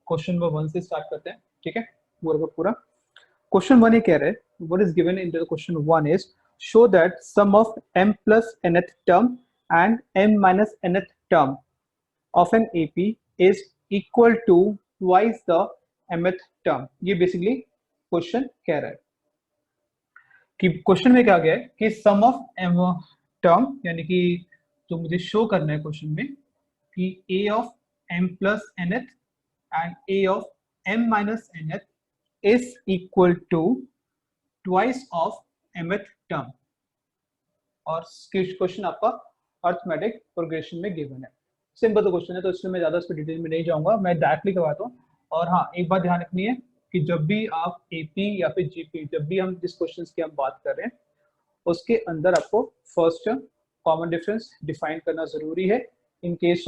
Question number 1 से start करते हैं, ठीक है। पूरा का पूरा क्वेश्चन 1 ये कह रहे हैं, what is given in the question 1 is show that sum of m plus nth term and m minus nth term of an AP is equal to twice the mth term। ये basically question कह रहा है कि question में क्या गया है कि सम ऑफ m टर्म, यानी कि जो मुझे शो करना है क्वेश्चन में कि a of m plus nth and a of m minus nth is equal to twice of mth term। और क्वेश्चन आपका अर्थमेटिक प्रोग्रेशन में गिवन है। सिंपल तो क्वेश्चन है, तो इसलिए मैं ज्यादा इस पर डिटेल में नहीं जाऊंगा, मैं डायरेक्टली करवाता हूँ। और हाँ, एक बात ध्यान रखनी है कि जब भी आप एपी या फिर जीपी, जब भी हम जिस क्वेश्चन की हम बात कर रहे हैं उसके अंदर आपको फर्स्ट कॉमन डिफरेंस डिफाइन करना जरूरी है। In case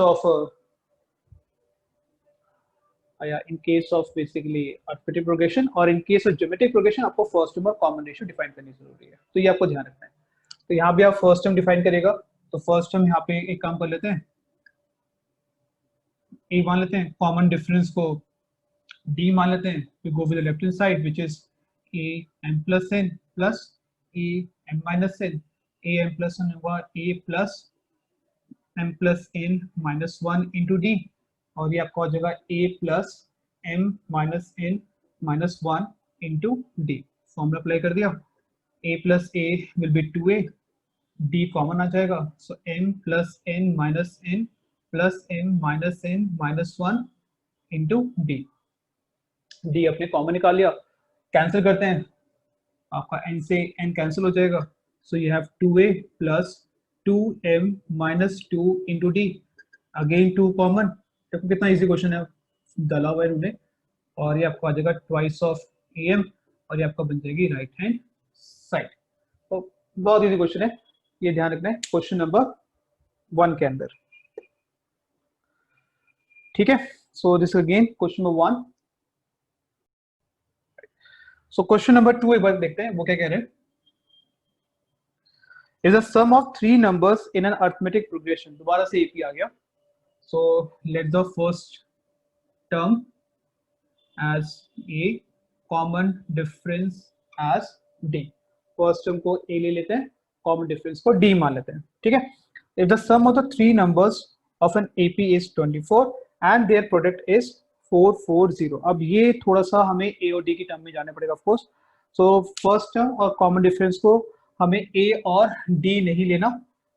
of basically arithmetic progression और in case of geometric progression आपको फर्स्ट टर्म और कॉमन रेशियो डिफाइन करनी जरूरी है, तो ये आपको ध्यान रखना है। तो यहाँ भी आप फर्स्ट टर्म डिफाइन करेगा, तो फर्स्ट टर्म यहाँ पे एक काम कर लेते हैं, ए मान लेते हैं, कॉमन डिफरेंस को डी मान लेते हैं, we go with the left hand side which is a m plus n plus a m minus n. A m plus n होगा a plus m plus n minus 1 into d, और ये आपका हो जाएगा a plus m minus n minus 1 into d. Formula apply कर दिया, a plus a will be 2a, d common आ जाएगा, so m plus n minus N plus m minus n minus 1 into d. D अपने common निकाल लिया, cancel करते हैं, आपका n से n कैंसिल हो जाएगा, so you have 2a plus 2m minus 2 into D. Again 2 common, देखो कितना इजी क्वेश्चन है, डाला हुआ है उन्होंने, और ये आपको आ जाएगा ट्वाइस ऑफ am, और ये आपका बन जाएगी राइट हैंड साइड। तो बहुत इजी क्वेश्चन है, ये ध्यान रखना है क्वेश्चन नंबर 1 के अंदर, ठीक है। So this again question number 1। So question number 2 एक बार देखते हैं वो क्या कह रहे हैं। Is the sum of 3 numbers in an arithmetic progression. दोबारा से एपी आ गया, so let the first term as a, common difference as d. First term को ए ले लेते हैं, कॉमन डिफरेंस को डी मान लेते हैं, ठीक है। If the sum of the 3 numbers of an AP is 24 and their product is 440। अब ये थोड़ा सा हमें ए और डी की टर्म में जाना पड़ेगा of course. So first term और कॉमन डिफरेंस को हमें ए और डी नहीं लेना,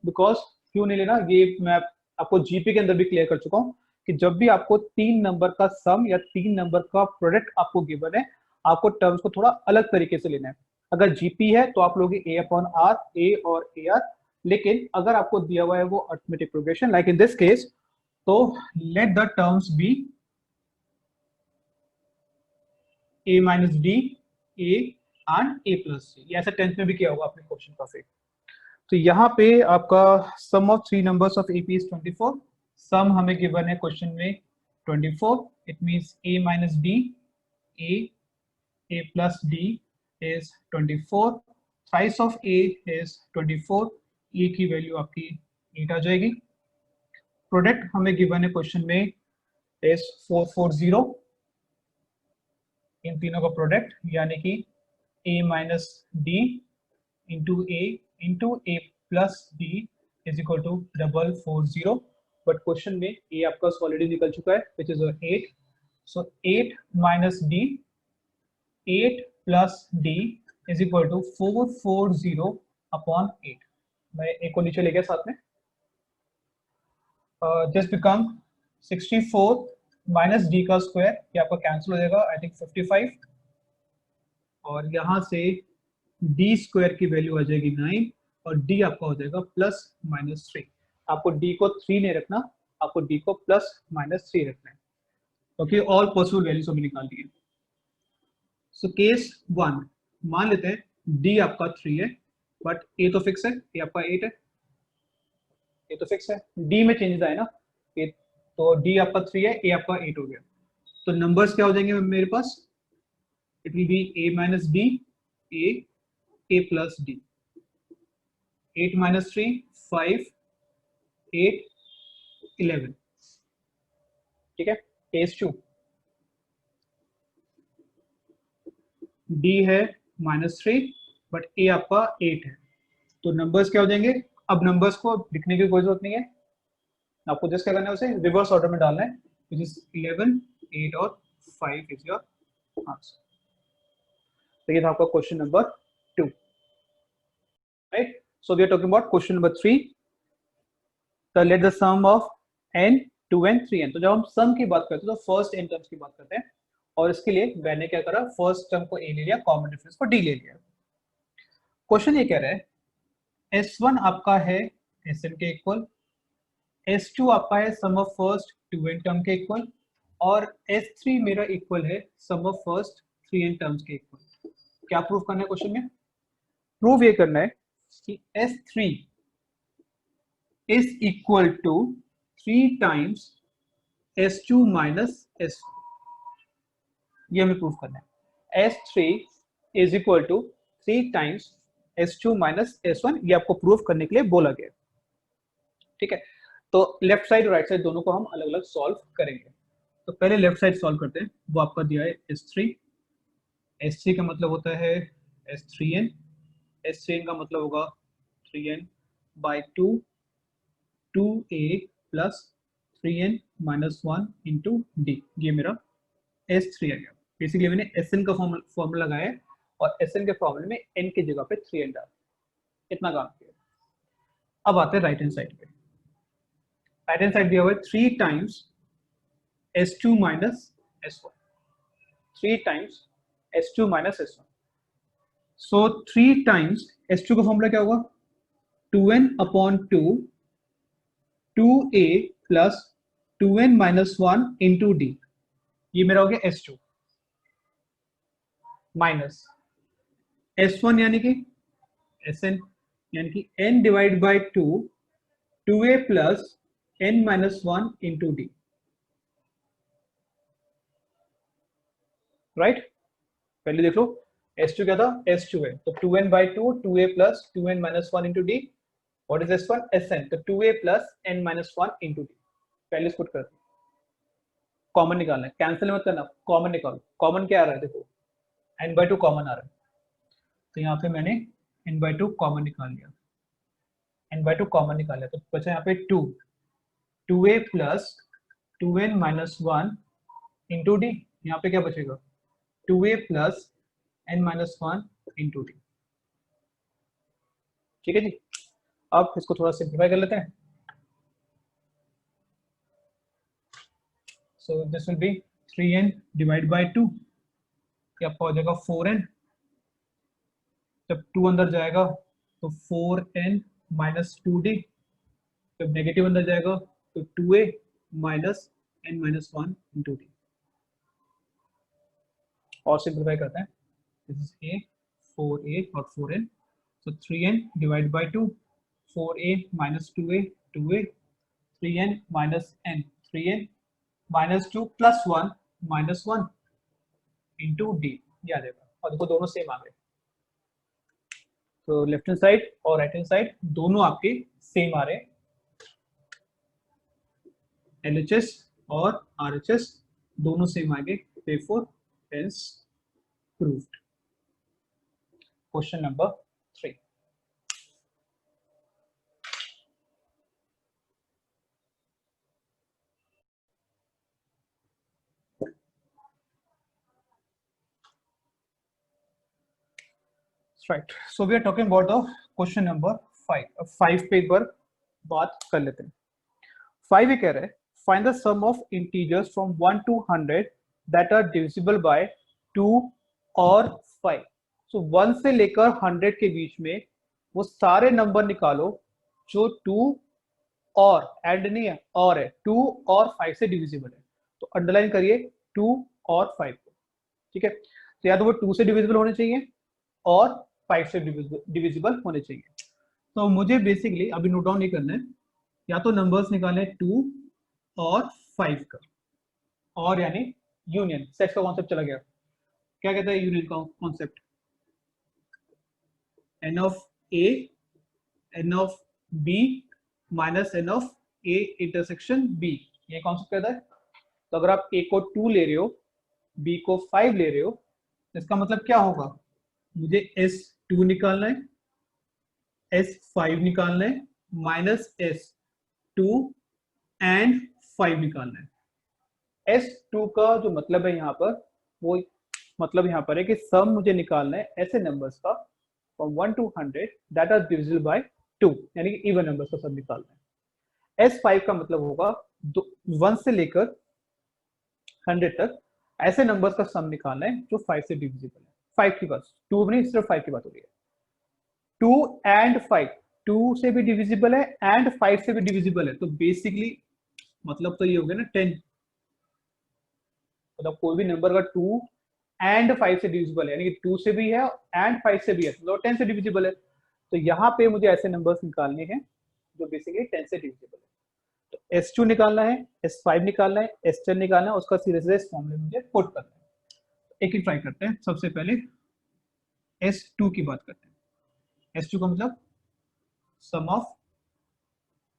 बिकॉज क्यों नहीं लेना, ये मैं आपको जीपी के अंदर भी क्लियर कर चुका हूँ कि जब भी आपको 3 नंबर का सम या 3 नंबर का प्रोडक्ट आपको गिवन है, आपको टर्म्स को थोड़ा अलग तरीके से लेना है। अगर जीपी है तो आप लोगे ए अपॉन आर, ए और ए आर, लेकिन अगर आपको दिया हुआ है वो arithmetic progression like in this case, तो let the terms be a minus d, a and a plus d. ऐसा टेंथ में भी किया होगा आपने क्वेश्चन का फिर। तो यहाँ पे आपका sum of 3 numbers of AP is 24। Sum हमें गिवन है क्वेश्चन में 24, it means a minus d, a plus d is 24, thrice of a is 24, a की वैल्यू आपकी 8 आ जाएगी। प्रोडक्ट हमें गिवन है क्वेश्चन में is 440, इन तीनों का प्रोडक्ट यानी कि a minus D into A plus D is equal to 440। But question में ए आपका ऑलरेडी निकल चुका है which is 8, so 8 minus D, 8 plus D is equal to 440 upon 8। मैं एक को नीचे ले गया साथ में, जस्ट बिकम 64 माइनस डी का स्क्वायर, ये आपका कैंसिल हो जाएगा, आई थिंक 55, और यहाँ से डी स्क्वायर की वैल्यू आ जाएगी 9, और डी आपका हो जाएगा प्लस माइनस 3। आपको डी को 3 नहीं रखना, आपको डी को प्लस माइनस 3 रखना है, क्योंकि ऑल पॉसिबल वैल्यूज हमें निकाल दी है। सो केस 1 मान लेते हैं डी आपका 3 है, बट ए तो फिक्स है, ए आपका 8 है, ए तो फिक्स है, डी में चेंजेस आए ना, ए तो डी आपका 3 है, ए आपका 8 हो गया। तो नंबर्स क्या हो जाएंगे मेरे पास, it will be a minus d, a plus d, 8 minus 3 5, 8 11, ठीक है, केस 2 डी है -3 बट ए आपका 8 है, तो नंबर्स क्या हो जाएंगे? अब नंबर्स को लिखने की कोई जरूरत नहीं है, आपको जस्ट क्या करना है, उसे रिवर्स ऑर्डर में डालना है, विच इज 11, 8 और 5 इज योर आंसर। तो ये था आपका question number 2, right? So we are talking about question number 3, the let the sum of n 2n 3n। तो जब हम सम की बात करते हैं तो फर्स्ट n टर्म्स की बात करते हैं, और इसके लिए मैंने क्या करा, फर्स्ट टर्म को a ले लिया, कॉमन डिफरेंस को d ले लिया। क्वेश्चन ये कह रहा है S1 आपका है Sn के इक्वल, S2 आपका है सम ऑफ फर्स्ट 2n टर्म के इक्वल, और S3 मेरा इक्वल है सम ऑफ फर्स्ट 3n टर्म्स के इक्वल। क्या प्रूव करना है क्वेश्चन में? प्रूव ये करना है कि S3 is equal to 3 times S2 minus S1। ये हमें प्रूव करना है। S3 is equal to 3 times S2 minus S1, ये आपको प्रूव करने के लिए बोला गया, ठीक है? तो लेफ्ट साइड और राइट साइड दोनों को हम अलग अलग सॉल्व करेंगे। तो पहले लेफ्ट साइड सॉल्व करते हैं, वो आपका दिया है S3। S3 का मतलब होता है S3n, S3n का मतलब होगा 3n by 2, 2a plus 3n minus 1 into D, ये मेरा S3 आ गया। बेसिकली मैंने Sn का फॉर्मूला लगाया है और Sn के फॉर्मूले में n की जगह पे 3n डाल, इतना काम किया। अब आते हैं राइट हैंड साइड पे। राइट हैंड साइड दिया हुआ है 3 times S2 minus S1, 3 times S2 minus S1। सो 3 टाइम्स S2 का फॉर्मूला क्या होगा? 2n upon 2, 2a plus 2n minus 1 into D, ये मेरा हो गया S2 माइनस S1 यानी कि Sn, यानी कि n divide by 2, 2a plus n minus 1 into D, right? पहले देख लो S2 क्या था? S2 है, तो 2n by 2, 2a plus 2n minus 1 into D. What is S1? Sn, तो 2a plus n minus 1 into D. पहले इसको पुट करते हैं, कॉमन निकालना है, कैंसिल मत करना, कॉमन निकालो। कॉमन क्या आ रहा है? देखो n बाई 2 कॉमन आ रहा है, तो यहाँ पे मैंने n बाई 2 कॉमन निकाल लिया, n बाई 2 कॉमन निकाल लिया, तो बचा यहाँ पे 2, 2a plus 2n minus 1 into D. यहाँ पे क्या बचेगा? 2a plus n minus 1 into D, ठीक है जी? अब इसको थोड़ा सिंप्लीफाई कर लेते हैं। So this will be 3n divide by 2, क्या आपका हो जाएगा 4n। जब 2 अंदर जाएगा तो 4n माइनस 2d, जब नेगेटिव अंदर जाएगा तो 2a minus n minus 1 into d. और सिंप्लीफाई करते हैं, दिस इज a, 4a और 4n, so 3n divide by 2, 4a minus 2a, 2a, 3n minus n, 3n minus 2 plus 1 minus 1 into D, ये आ जाएगा। और देखो दोनों सेम आ गए, तो लेफ्ट हैंड साइड और राइट हैंड साइड दोनों आपके सेम आ रहे हैं। LHS और RHS दोनों सेम आ गए, therefore hence proved। Question number 3, right? So we are talking about the question number 5। अब 5 पे एक बार बात कर लेते हैं। 5 ये कह रहा है find the sum of integers from 1 to 100 that are divisible by 2 और 5। सो 1 से लेकर 100 के बीच में वो सारे नंबर निकालो जो 2 और एंड नहीं है, और है 2 और 5 से डिविजिबल है। तो अंडरलाइन करिए 2 और 5 को, ठीक है? तो या तो वो 2 से डिविजिबल होने चाहिए और 5 से डिविजिबल होने चाहिए। तो मुझे बेसिकली अभी नोट डाउन नहीं करना है, या तो नंबर्स निकालें 2 और 5 का, और यानी यूनियन, सेट्स का कॉन्सेप्ट चला गया। क्या कहता है यूनियन का concept? n of a, n of b minus n of a intersection b, ये कॉन्सेप्ट कहता है। तो अगर आप a को 2 ले रहे हो, b को 5 ले रहे हो, इसका मतलब क्या होगा, मुझे S2 निकालना है, S5 निकालना है, माइनस S2 एंड 5 निकालना है। S2 का जो मतलब है यहाँ पर, वो मतलब यहाँ पर है कि सम मुझे निकालना है ऐसे नंबर्स का from 1 to 100 that are divisible by 2, यानी कि इवन नंबर्स का सम निकालना है। S5 का मतलब होगा 1 से लेकर 100 तक ऐसे नंबर्स का सम निकालना है जो 5 से डिविजिबल है। 5 की बात, 2 नहीं, सिर्फ 5 की बात हो रही है। 2 एंड 5, 2 से भी डिविजिबल है एंड 5 से भी डिविजिबल है, तो बेसिकली मतलब तो ये हो गया ना 10, मतलब कोई भी नंबर का 2 एंड 5 से डिविजिबल है, यानी कि 2 से भी है एंड 5 से भी है, तो 10 से डिविजिबल है। तो यहाँ पे मुझे ऐसे नंबर्स निकालने हैं जो बेसिकली 10 से डिविजिबल है। तो S2 निकालना है, S5 निकालना है, S10 निकालना है, उसका सीरीज इस फॉर्मूले में मुझे पुट करना है। एक एक ट्राई करते हैं। सबसे पहले S2 की बात करते हैं। S2 का मतलब sum of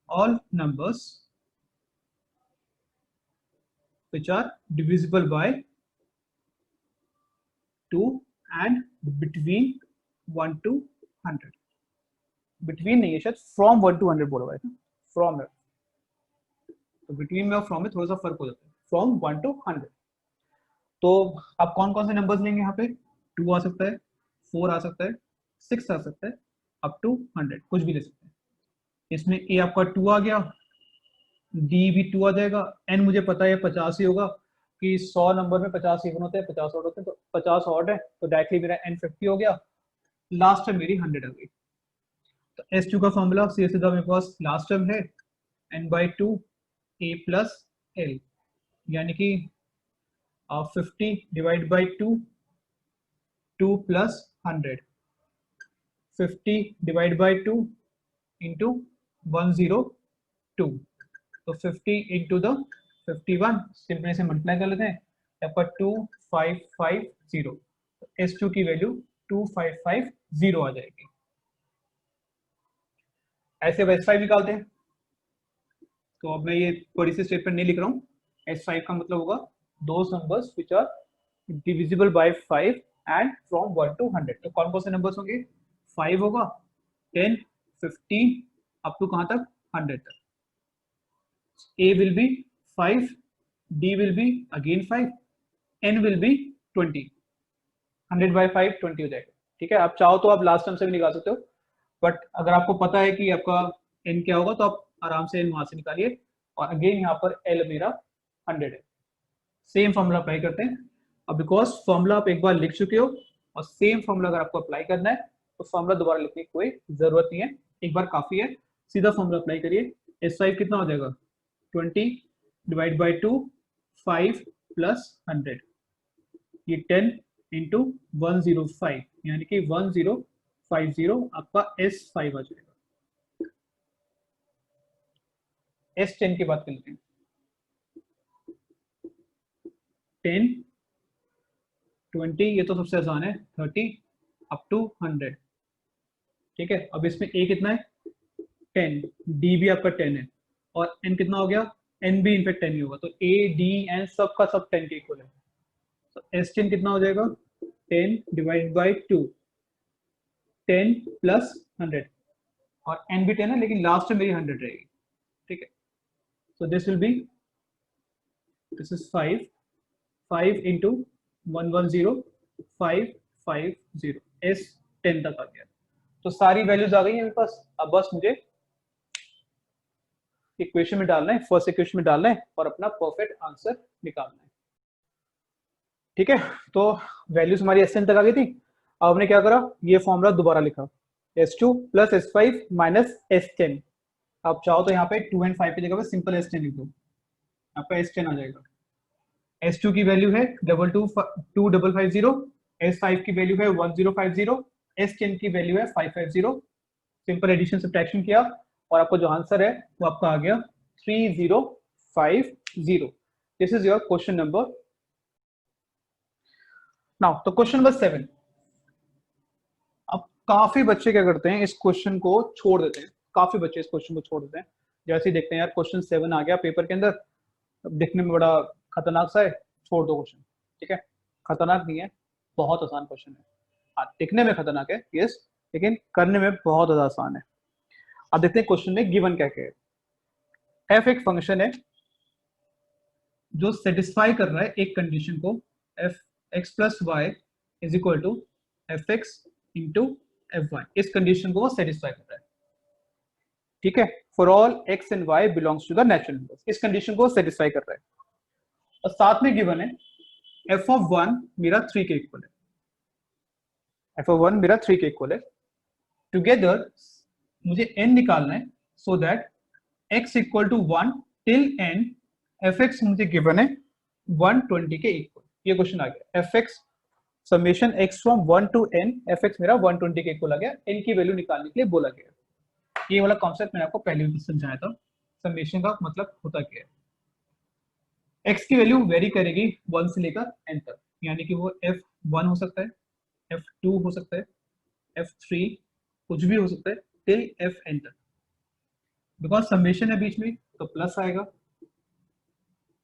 all numbers which are divisible by 2 and between 1 to 100। Between नहीं है शायद, फ्रॉम 1 to 100 बोला हुआ है, फ्रॉम है, तो बिटवीन में और फ्रॉम में थोड़ा सा फर्क हो जाता है, फ्रॉम 1 to 100। तो आप कौन कौन से नंबर्स लेंगे यहाँ पे, 2 आ सकता है, 4 आ सकता है, 6 आ सकता है, अप टू 100 कुछ भी ले सकते हैं। इसमें ए आपका 2 आ गया, डी भी 2 आ जाएगा, एन मुझे पता है 50 ही होगा कि 100 नंबर में 50 इवन होते हैं, 50 ऑड होते हैं, तो 50 ऑड है, तो डायरेक्टली मेरा एन 50 हो गया, लास्ट टर्म मेरी 100 आ गई। तो S2 का फॉर्मूला सीधा मेरे पास लास्ट टर्म है n/2 a प्लस एल, यानी कि 50 divide by 2, 2 plus 100, 50 divide by 2 into 102, तो 50 इंटू द 51, सिंपल से मल्टीप्लाई कर लेते हैं, आपका 2550, S2 की वैल्यू 2550 आ जाएगी। ऐसे S5 निकालते हैं, तो अब मैं ये बड़ी सी स्टेटमेंट नहीं लिख रहा हूँ। S5 का मतलब होगा those numbers which are divisible by 5 and from 1 to 100। तो कौन कौन से नंबर्स होंगे, 5 होगा, 10, 15 अप टू कहां तक, 100 तक। A will be 5, D will be again 5, N will be 20, 100 by 5 20 हो जाएगा। ठीक है, आप चाहो तो आप लास्ट टर्म से भी निकाल सकते हो, बट अगर आपको पता है कि आपका N क्या होगा तो आप आराम से N वहां से निकालिए। और अगेन यहाँ पर L मेरा 100 है। सेम फॉर्मूला अप्लाई करते हैं। अब बिकॉज फॉर्मूला आप एक बार लिख चुके हो और सेम फॉर्मूला अगर आपको अप्लाई करना है तो फॉर्मूला दोबारा लिखने की कोई जरूरत नहीं है, एक बार काफी है, सीधा फॉर्मूला अप्लाई करिए। S5 कितना हो जाएगा, 20 डिवाइड बाई 2, 5 प्लस 100, ये 10 इंटू 105, यानी कि 1050 आपका S5 आ जाएगा। S10 की बात कर लेते हैं। 10, 20, ये तो सबसे आसान है, 30 अप टू 100। ठीक है, अब इसमें A कितना है, 10, D भी आपका 10 है, और N कितना हो गया, N भी इनफेक्ट 10 ही होगा, तो A, D, N सब का सब 10 के इक्वल है। तो S10 कितना हो जाएगा, 10 डिवाइड बाई 2, 10 प्लस 100, और N भी 10 है लेकिन लास्ट में मेरी 100 रहेगी। ठीक है, so this will be, this is 5 into 110, 550, S10 तक आ गया। तो सारी वैल्यूज आ गई है मेरे पास। अब बस मुझे इक्वेशन में डालना है, फर्स्ट इक्वेशन में डालना है और अपना परफेक्ट आंसर निकालना है। ठीक है, तो वैल्यूज हमारी S10 तक आ गई थी। अब हमने क्या करा, ये फॉर्मूला दोबारा लिखा, S2 plus S5 minus S10। आप चाहो तो यहाँ पे 2 and 5 की जगह पे सिंपल S10 लिख दो, आपका S10 आ जाएगा। S2 की वैल्यू है 2550, S5 की वैल्यू है 1050, S10 की वैल्यू है 550। सिंपल एडिशन सब्ट्रैक्शन किया और आपको जो आंसर है वो आपका आ गया 3050। This is your question number. Now तो क्वेश्चन नंबर 7। अब काफी बच्चे क्या करते हैं, इस क्वेश्चन को छोड़ देते हैं, काफी बच्चे इस क्वेश्चन को छोड़ देते हैं। जैसे ही देखते हैं यार क्वेश्चन 7 आ गया पेपर के अंदर, दिखने में बड़ा खतरनाक सा है, छोड़ दो क्वेश्चन। ठीक है, खतरनाक नहीं है, बहुत आसान क्वेश्चन है। हाँ, दिखने में खतरनाक है यस, लेकिन करने में बहुत ज्यादा आसान है। अब देखते हैं क्वेश्चन में गिवन क्या क्या है। एफ एक फंक्शन है जो सेटिस्फाई कर रहा है एक कंडीशन को, F X plus Y is equal to F X into F Y, इस कंडीशन को वो सेटिस्फाई कर रहा है। ठीक है, for all X and Y belongs to the natural numbers, इस कंडीशन को सेटिस्फाई कर रहा है। और साथ में गिवन है एफ ऑफ वन मेरा 3 के इक्वल है, एफ ऑफ वन मेरा 3 के इक्वल है। टुगेदर मुझे n निकालना है so that x equal to 1 till n F X मुझे गिवन है 120 के इक्वल। ये क्वेश्चन आ गया, F X summation x from 1 to n, F X मेरा 120 के इक्वल आ गया, n की वैल्यू निकालने के लिए बोला गया। ये वाला कॉन्सेप्ट मैंने आपको पहले भी समझाया था, समेशन का मतलब होता क्या है। x की वैल्यू वेरी करेगी 1 से लेकर n तक, यानी कि वो f1 हो सकता है, f2 हो सकता है, f3 कुछ भी हो सकता है टिल fn तक। बिकॉज समेशन है बीच में तो प्लस आएगा,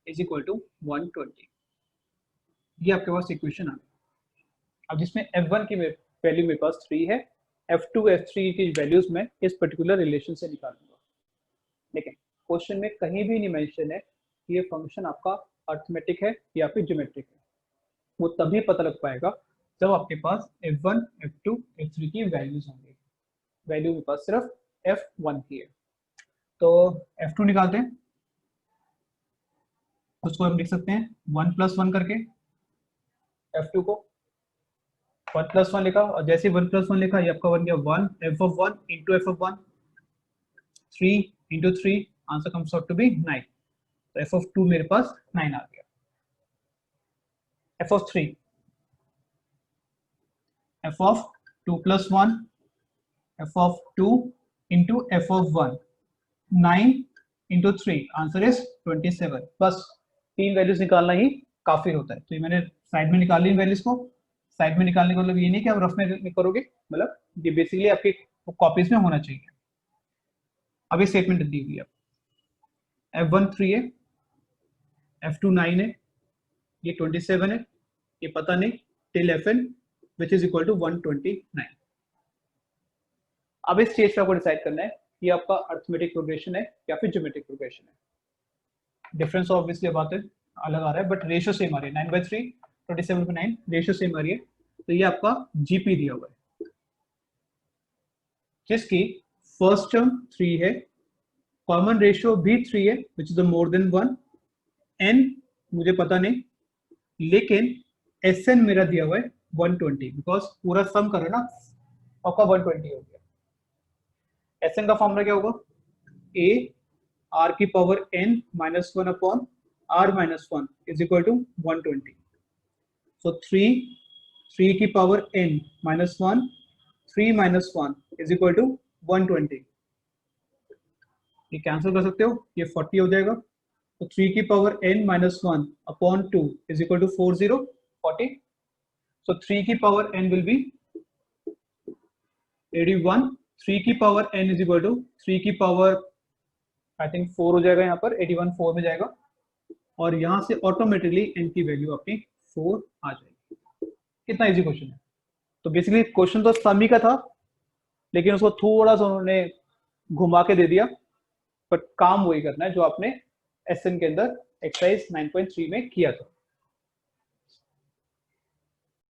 इज इक्वल टू 120। ये आपके पास इक्वेशन आ गई। अब जिसमें f1 की वैल्यू मेरे पास 3 है, f2 f3 की वैल्यूज में इस पर्टिकुलर रिलेशन से निकालूंगा। लेकिन क्वेश्चन में कहीं भी नहीं मेंशन है कि ये फंक्शन आपका अर्थमेटिक है या फिर ज्योमेट्रिक है। वो तभी पता लग पाएगा जब आपके पास f1 f2 f3 की वैल्यूज होंगी। वैल्यू मेरे पास सिर्फ f1 की है, तो f2 निकालते हैं। उसको हम लिख सकते हैं 1 प्लस 1 करके, f2 को 1 प्लस 1 लिखा, और जैसे 1 प्लस 1 लिखा ये आपका बन गया 1 f of 1 into F of 1, 3 into 3, answer comes out to be 9। तो एफ ऑफ 2 मेरे पास 9 आ गया। F of 3, F of 2 plus 1, F of 2 into F of 1, 9 into 3, answer is 27। बस 3 वैल्यूज निकालना ही काफी होता है। तो ये मैंने साइड में निकाल ली वैल्यूज को। साइड में निकालने का मतलब ये नहीं कि आप रफ में करोगे, मतलब ये बेसिकली आपके कॉपीज में होना चाहिए। अब ये स्टेटमेंट दी हुई है, f1 3 है, f2 9 है, ये 27 है, ये पता नहीं till fn which is equal to 129। अब इस स्टेज पे आपको डिसाइड करना है कि आपका अर्थमेटिक प्रोग्रेशन है या फिर ज्योमेट्रिक प्रोग्रेशन है। डिफरेंस ऑब्वियसली बात है अलग आ रहा है, बट रेशियो सेम आ रही है, 9/3 27/9 रेशियो सेम आ रही है। तो ये आपका जीपी दिया हुआ है, जिसकी फर्स्ट टर्म 3 है, कॉमन रेशियो भी 3 है which is more than 1, n मुझे पता नहीं, लेकिन Sn मेरा दिया हुआ है 120, बिकॉज पूरा सम कर रहा है ना, आपका 120 हो गया। Sn का फॉर्मूला क्या होगा, a r की power n minus 1 upon r minus 1 is equal to 120। So 3 की power n minus 1, 3 minus 1 is equal to 120। ये कैंसिल कर सकते हो, ये 40 हो जाएगा। तो 3 की power n minus 1 upon 2 is equal to 40। So 3 की पावर n विल बी 81। 3 की power n is equal to 3 की पावर आई थिंक 4 हो जाएगा, यहाँ पर 81 4 में जाएगा, और यहाँ से ऑटोमेटिकली n की वैल्यू आपकी 4 आ जाएगी। कितना इजी क्वेश्चन है। तो बेसिकली क्वेश्चन तो सम ही का था, लेकिन उसको थोड़ा सा उन्होंने घुमा के दे दिया, बट काम वही करना है जो आपने एसएन के अंदर एक्सरसाइज 9.3 में किया था।